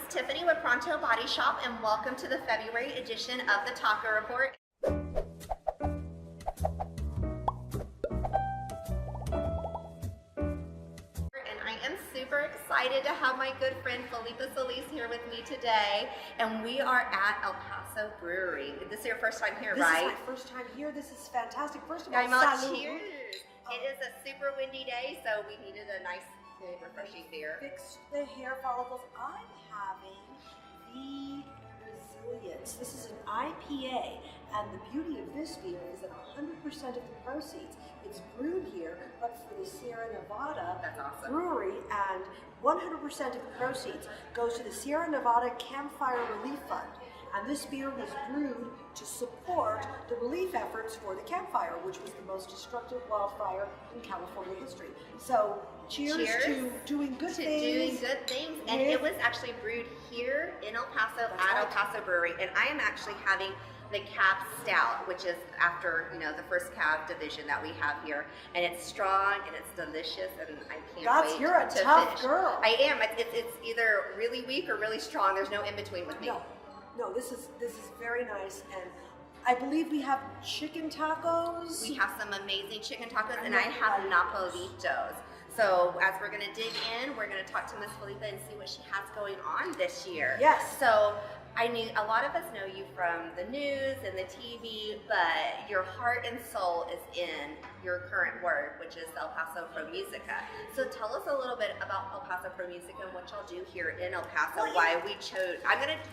Tiffany with Pronto Body Shop, and welcome to the February edition of the Taco Report. And I am super excited to have my good friend Felipe Solis here with me today, and we are at El Paso Brewery. This is your first time here, right? This is my first time here. This is fantastic. First of all, salud. Cheers. It is a super windy day, so we needed a nice, refreshing beer. Fix the hair follicles. I'm having the Resilience. This is an IPA, and the beauty of this beer is that 100% of the proceeds, it's brewed here, but for the Sierra Nevada Brewery, and 100% of the proceeds goes to the Sierra Nevada Campfire Relief Fund. And this beer was brewed to support the relief efforts for the campfire, which was the most destructive wildfire in California history. So cheers to doing good things. And it was actually brewed here in El Paso at El Paso Brewery. And I am actually having the Cab Stout, which is after, the first Cab division that we have here. And it's strong and it's delicious, and I can't wait you're a to tough finish. girl. I am. It's either really weak or really strong. There's no in between with me. No, this is very nice, and I believe we have chicken tacos. We have some amazing chicken tacos, and I have Nopalitos. So as we're gonna dig in, we're gonna talk to Miss Felipe and see what she has going on this year. Yes. So I knew a lot of us know you from the news and the TV, but your heart and soul is in your current work, which is El Paso Pro-Musica. So tell us a little bit about El Paso Pro-Musica and what y'all do here in El Paso. Why we chose?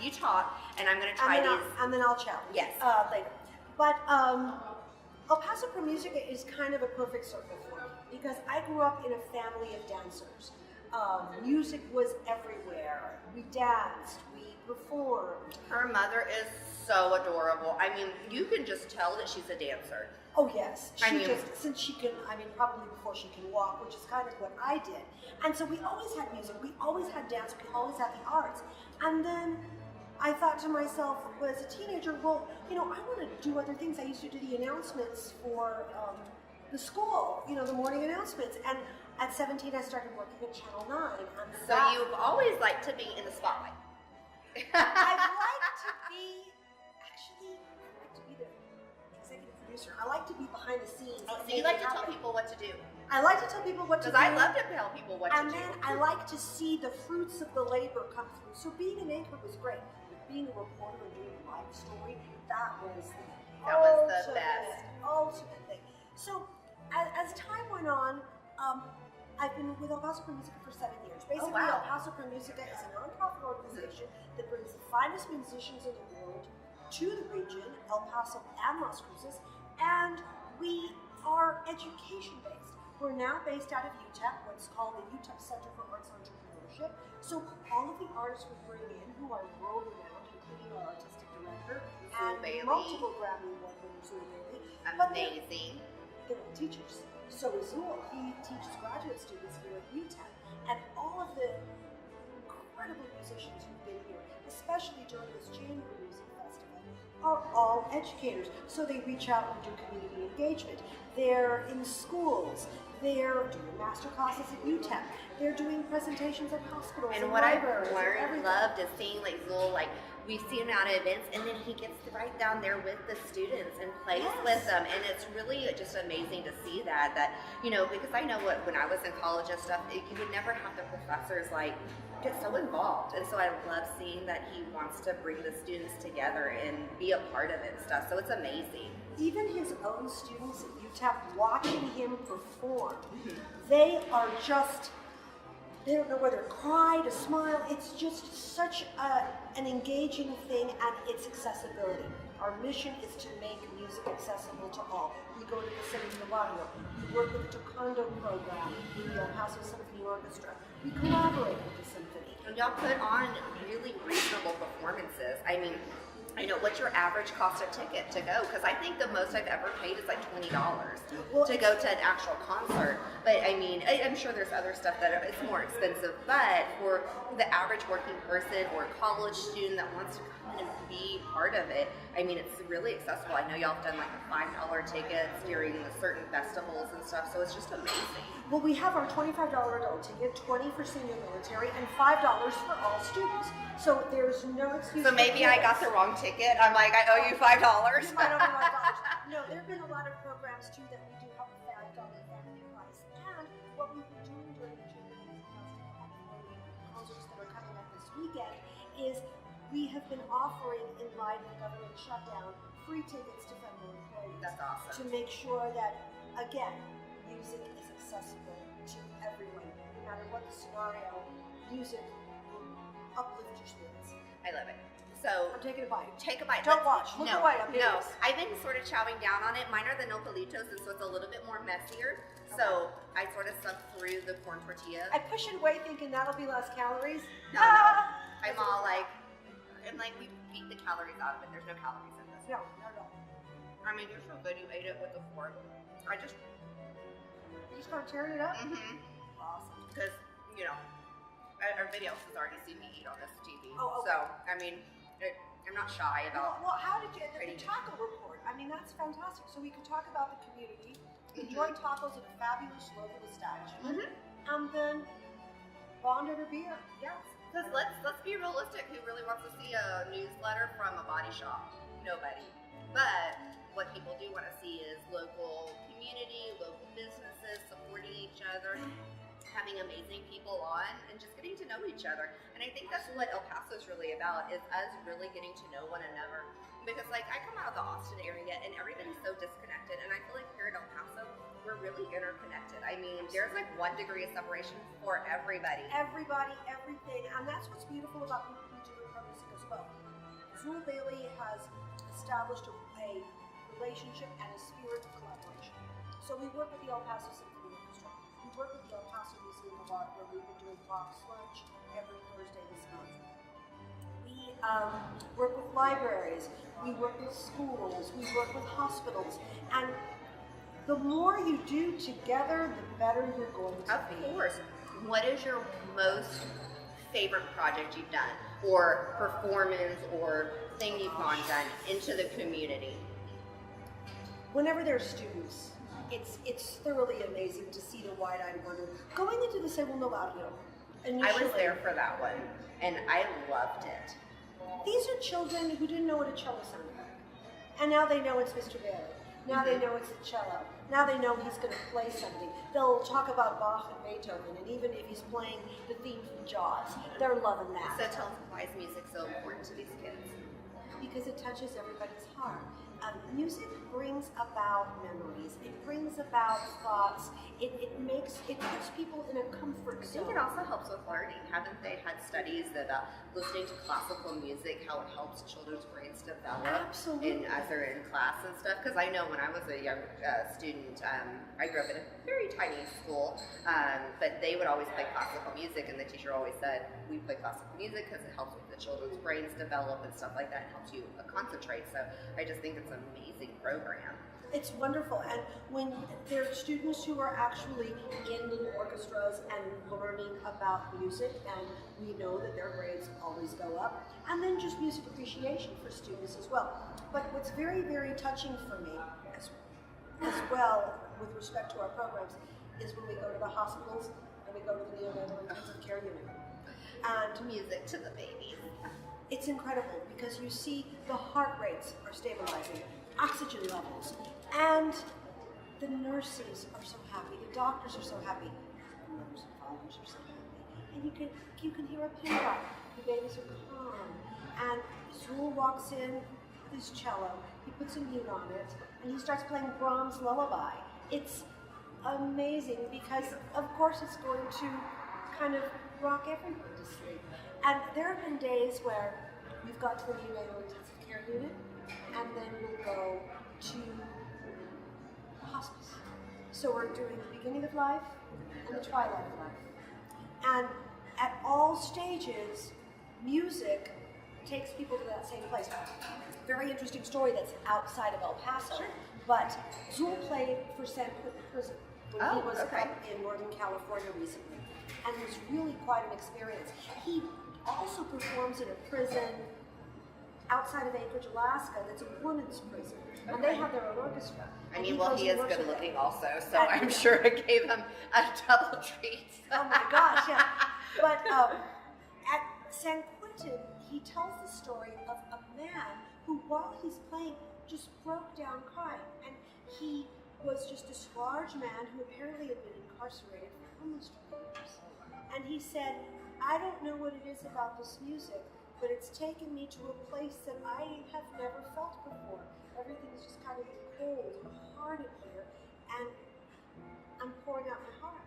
You talk, and I'm gonna try these. And then I'll challenge. Yes. Later. But El Paso Pro-Musica is kind of a perfect circle for me because I grew up in a family of dancers. Music was everywhere. We danced, we performed. Her mother is so adorable. I mean, you can just tell that she's a dancer. Oh yes, since she can, probably before she can walk, which is kind of what I did. And so we always had music, we always had dance, we always had the arts. And then I thought to myself, as a teenager, well, I want to do other things. I used to do the announcements for the school, the morning announcements. And at 17, I started working at Channel 9. So you've always liked to be in the spotlight. I'd like to be the executive producer. I like to be behind the scenes. So you like to tell people what to do. I like to tell people what to do. Because I love to tell people what to do. And then I like to see the fruits of the labor come through. So being an anchor was great. But being a reporter and doing a live story, that was the best. Ultimate thing. So as time went on, I've been with El Paso Pro-Musica for 7 years. Basically, El Paso Pro-Musica is a nonprofit organization that brings the finest musicians in the world to the region, El Paso and Las Cruces, and we are education-based. We're now based out of UTEP, what's called the UTEP Center for Arts Entrepreneurship. So all of the artists we bring in who are world-renowned, including our artistic director and multiple Grammy Award winners, amazing. They're all teachers. So is Zool. He teaches graduate students here at UTEP. And all of the incredible musicians who've been here, especially during this Chamber Music Festival, are all educators. So they reach out and do community engagement. They're in schools. They're doing master classes at UTEP. They're doing presentations at hospitals and what I've libraries. loved is seeing Zool, we see him out at events, and then he gets right down there with the students and plays with them, and it's really just amazing to see that because I know when I was in college and stuff, you would never have the professors get so involved, and so I love seeing that he wants to bring the students together and be a part of it and stuff. So it's amazing. Even his own students at UTEP, watching him perform, they are just. They don't know whether to cry, to smile. It's just such an engaging thing, and it's accessibility. Our mission is to make music accessible to all. We go to the City of Barrio. We work with the Taekwondo program, the El Paso Symphony Orchestra. We collaborate with the symphony. And y'all put on really reasonable performances. I mean, I know, what's your average cost of ticket to go? Because I think the most I've ever paid is like $20 to go to an actual concert. But I mean, I'm sure there's other stuff that it's more expensive. But for the average working person or college student that wants to come in and be part of it, I mean, it's really accessible. I know y'all have done like the $5 tickets during the certain festivals and stuff, so it's just amazing. Well, we have our $25 adult ticket, $20 for senior military, and $5 for all students. So there's no excuse. So maybe I got the wrong ticket. I'm like, I owe you $5. You might owe me $5. No, there have been a lot of programs too that we do have a $5 family price. And what we've been doing during the Jubilee concerts that are coming up this weekend is we have been offering, in light of the government shutdown, free tickets to federal employees. That's awesome. To make sure that, again, music is accessible to everyone. No matter what the scenario, music will uplift your spirits. I love it. So I'm taking a bite. take a bite. Don't watch. Look away. I'm No, I've been sort of chowing down on it. Mine are the Nopalitos, and so it's a little bit more messier. So I sort of suck through the corn tortilla. I push it away thinking that'll be less calories. No, I'm all like, and like we beat the calories out of it. There's no calories in this. No, no, no. I mean, you're so good. You ate it with a fork. I just. You start tearing it up? Mm-hmm. Awesome. Because, you know, everybody else has already seen me eat on this TV. Oh, okay. So, I mean, I'm not shy about. Well, how did you, the taco report, I mean, that's fantastic. So we could talk about the community, enjoy tacos at a fabulous local establishment, and then bond over beer. Yes. Because let's be realistic. Who really wants to see a newsletter from a body shop? Nobody. But what people do want to see is local community, local businesses supporting each other, having amazing people on, and just getting to know each other. And I think that's what El Paso is really about, is us really getting to know one another. Because like I come out of the Austin area and everybody's so disconnected, and I feel like here at El Paso, we're really interconnected. I mean, there's like 1 degree of separation for everybody. Everybody, everything. And that's what's beautiful about what we do in Pro-Musica as well. Zool Bailey has established a relationship and a spirit of collaboration. So we work with the El Paso Symphony Orchestra. We work with the El Paso Museum of Art, where we've been doing box lunch every Thursday this month. We work with libraries. We work with schools. We work with hospitals. And the more you do together, the better you're going to be. Of course. What is your most favorite project you've done, or performance, or thing you've gone done into the community? Whenever there's students, it's thoroughly amazing to see the wide-eyed wonder. Going into the segundo barrio, initially, I was there for that one, and I loved it. These are children who didn't know what a cello sounded like, and now they know it's Mr. Bailey. Now they know it's a cello. Now they know he's going to play something. They'll talk about Bach and Beethoven, and even if he's playing the theme from Jaws, they're loving that. So tell us, why is music so important to these kids? Because it touches everybody's heart. Music brings about memories. It brings about thoughts. It puts people in a comfort zone. I think it also helps with learning. Haven't they had studies about listening to classical music, how it helps children's brains develop? Absolutely. As they're in class and stuff? Because I know when I was a young student, I grew up in a very tiny school, but they would always play classical music, and the teacher always said, we play classical music because it helps with the children's brains develop and stuff like that. It helps you concentrate. So I just think it's an amazing program. It's wonderful, and when there are students who are actually in little orchestras and learning about music, and we know that their grades always go up, and then just music appreciation for students as well. But what's very, very touching for me as well with respect to our programs is when we go to the hospitals and we go to the neonatal intensive care unit. And music to the babies. It's incredible because you see the heart rates are stabilizing, oxygen levels, and the nurses are so happy, the doctors are so happy, the mothers and fathers are so happy, and you can hear a pin drop. The babies are calm, and Zool walks in with his cello, he puts a mute on it, and he starts playing Brahms' Lullaby. It's amazing because, of course, it's going to kind of rock everyone to sleep. And there have been days where we've got to the neonatal intensive care unit, and then we'll go to hospice. So we're doing the beginning of life and the twilight of life. And at all stages, music takes people to that same place. Very interesting story that's outside of El Paso. But Zool played for San Quentin Prison when he was up in Northern California recently. And it was really quite an experience. He also performs in a prison outside of Anchorage, Alaska, that's a women's prison. And they have their own orchestra. I mean, well, he is good looking also, so I'm sure it gave him a double treat. Oh my gosh, yeah. But at San Quentin, he tells the story of a man who, while he's playing, just broke down crying. And he was just this large man who apparently had been incarcerated for almost 20 years. And he said, I don't know what it is about this music, but it's taken me to a place that I have never felt before. Everything is just kind of cold and hard in here, and I'm pouring out my heart.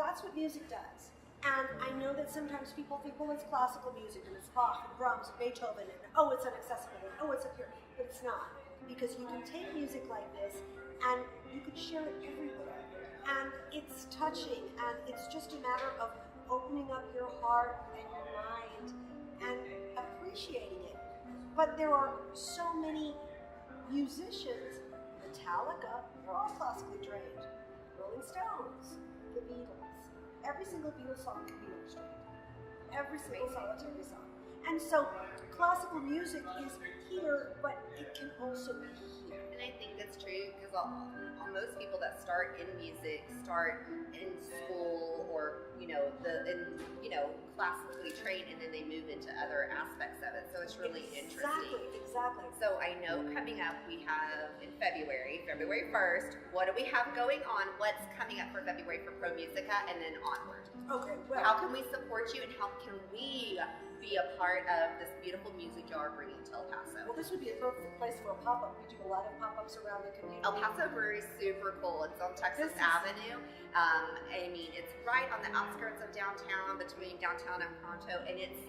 That's what music does. And I know that sometimes people think, well, it's classical music, and it's Bach, and Brahms, and Beethoven, and oh, it's inaccessible, and oh, it's up here. But it's not. Because you can take music like this, and you can share it everywhere. And it's touching, and it's just a matter of opening up your heart and your mind and appreciating it. But there are so many musicians. Metallica, they're all classically trained. Rolling Stones, the Beatles. Every single Beatles song can be orchestrated. Every single solitary song. And so classical music is here, but it can also be here. And I think that's true because most people that start in music start in school or classically trained, and then they move into other aspects of it. So it's really interesting. Exactly. So I know coming up we have in February 1st. What do we have going on? What's coming up for February for Pro-Musica, and then onward? Okay. Well, how can we support you, and how can we be a part of this beautiful music y'all are bringing to El Paso? Well, this would be a perfect place for a pop-up. We do a lot of pop-ups around the community. El Paso Brewery is super cool. It's on Texas Avenue. I mean, it's right on the outskirts of downtown, between downtown and Pronto, and it's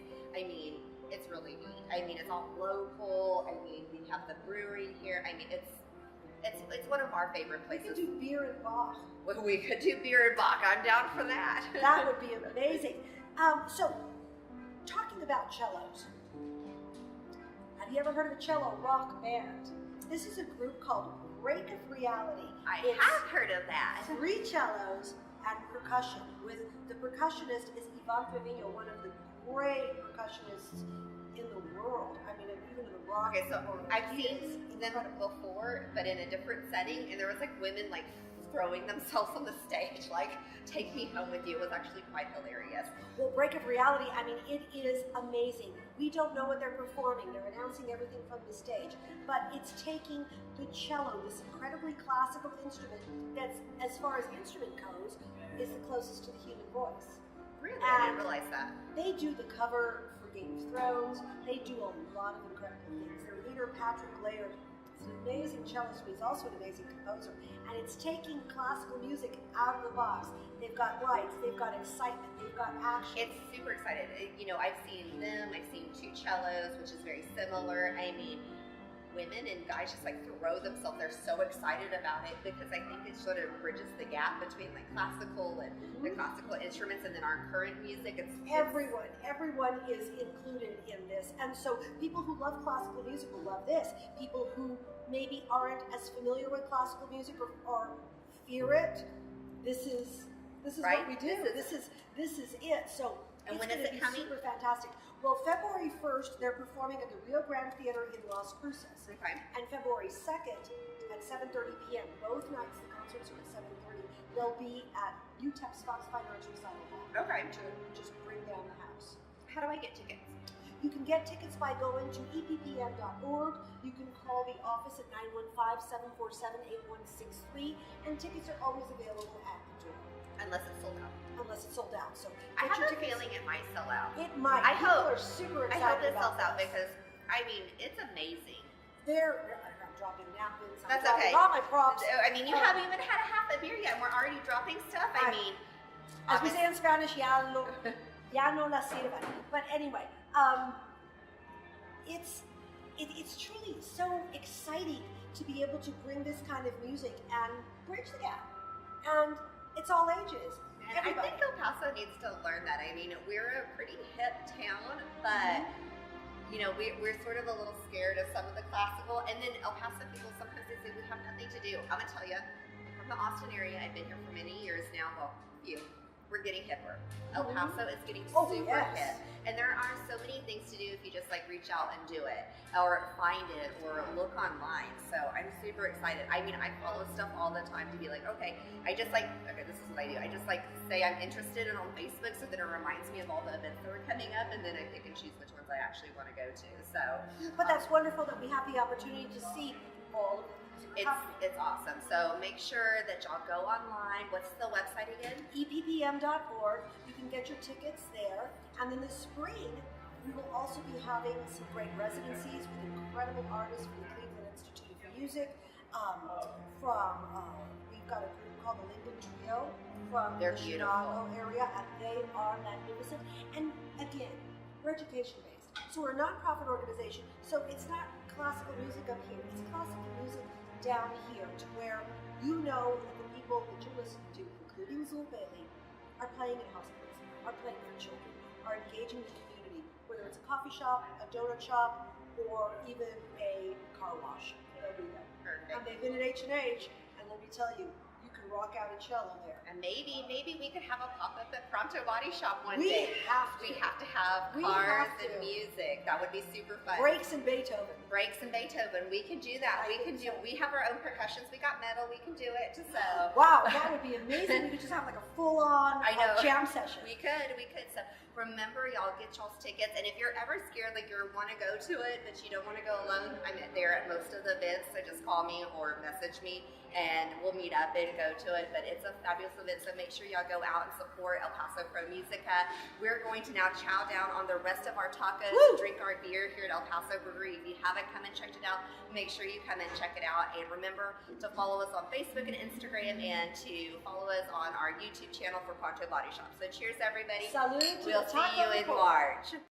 really neat. I mean, it's all local. I mean, we have the brewery here. I mean, it's one of our favorite places. We could do beer and Bach. Well, we could do beer and Bach. I'm down for that. That would be amazing. So, talking about cellos, have you ever heard of a cello rock band? This is a group called Break of Reality. I have heard of that. 3 cellos and percussion. With the percussionist is Ivan Trevino, one of the great percussionists in the world. I mean, even in the rock. Okay, so world. I've seen them before, but in a different setting, and there was like women like throwing themselves on the stage, like "Take Me Home with You." It was actually quite hilarious. Well, Break of Reality, I mean, it is amazing. We don't know what they're performing. They're announcing everything from the stage, but it's taking the cello, this incredibly classical instrument that's, as far as instrument goes, is the closest to the human voice. Really? I didn't realize that. They do the cover for Game of Thrones. They do a lot of incredible things. Their leader, Patrick Laird, is an amazing cellist, but he's also an amazing composer. And it's taking classical music out of the box. They've got lights, they've got excitement, they've got action. It's super excited. I've seen them. I've seen 2 cellos, which is very similar. I mean, women and guys just like throw themselves. They're so excited about it because I think it sort of bridges the gap between like classical and the classical instruments and then our current music. Everyone is included in this. And so people who love classical music will love this. People who maybe aren't as familiar with classical music or fear it, this is right? what we do. This is it. So and it's when is it coming? Super fantastic. Well, February 1st, they're performing at the Rio Grande Theater in Las Cruces. Okay. And February 2nd at 7:30 p.m. Both nights, the concerts are at 7:30. They'll be at UTEP's Fox Fine Arts Recital Hall. Okay. To just bring down the house. How do I get tickets? You can get tickets by going to eppm.org. You can call the office at 915-747-8163. And tickets are always available at the door. Unless it's sold out. So I have a feeling it might sell out. It might. I hope. People are super excited. I hope it about sells out this. because I mean it's amazing. I'm dropping napkins. That's dropping okay. all my props. I mean, you haven't even had a half a beer yet, and we're already dropping stuff. I mean, as we say in Spanish, ya no la sirvan. But anyway, it's truly so exciting to be able to bring this kind of music and bridge the gap. And it's all ages. And I think El Paso needs to learn that. I mean, we're a pretty hip town, but you know, we're sort of a little scared of some of the classical. And then El Paso people, sometimes they say we have nothing to do. I'm gonna tell you, from the Austin area, I've been here for many years now. Well, a few. We're getting hipper. El Paso is getting super hip. And there are so many things to do if you just like reach out and do it or find it or look online. So I'm super excited. I mean, I follow stuff all the time to be like, okay, this is what I do. I just like say I'm interested in on Facebook so that it reminds me of all the events that are coming up, and then I pick and choose which ones I actually want to go to. So, but that's wonderful that we have the opportunity to see all of it. It's awesome. So make sure that y'all go online. What's the website again? eppm.org. You can get your tickets there. And in the spring, we will also be having some great residencies with incredible artists from the Cleveland Institute of Music. We've got a group called the Linden Trio from the Chicago area, and they are magnificent. And again, we're education-based. So we're a nonprofit organization. So it's not classical music up here. It's classical music down here, to where you know that the people that you're listening to, including Zool Bailey, are playing in hospitals, are playing for children, are engaging the community, whether it's a coffee shop, a donut shop, or even a car wash. They'll be there. Perfect. And they've been at H&H, and let me tell you, you can rock out a cello there. And maybe we could have a pop-up at Pronto Body Shop one We day. have to. We have to have cars and music. That would be super fun. Breaks and Beethoven. We can do that. We have our own percussions. We got metal. We can do it. So wow, that would be amazing. We could just have like a full-on jam session. We could. So remember, y'all, get y'all's tickets. And if you're ever scared, like you want to go to it, but you don't want to go alone, I'm there at most of the events. So just call me or message me, and we'll meet up and go to it. But it's a fabulous event, so make sure y'all go out and support El Paso Pro-Musica. We're going to now chow down on the rest of our tacos and drink our beer here at El Paso Brewery. If you haven't come and checked it out, make sure you come and check it out. And remember to follow us on Facebook and Instagram, and to follow us on our YouTube channel for Pronto Body Shop. So cheers, everybody. Salud. We'll see you in March.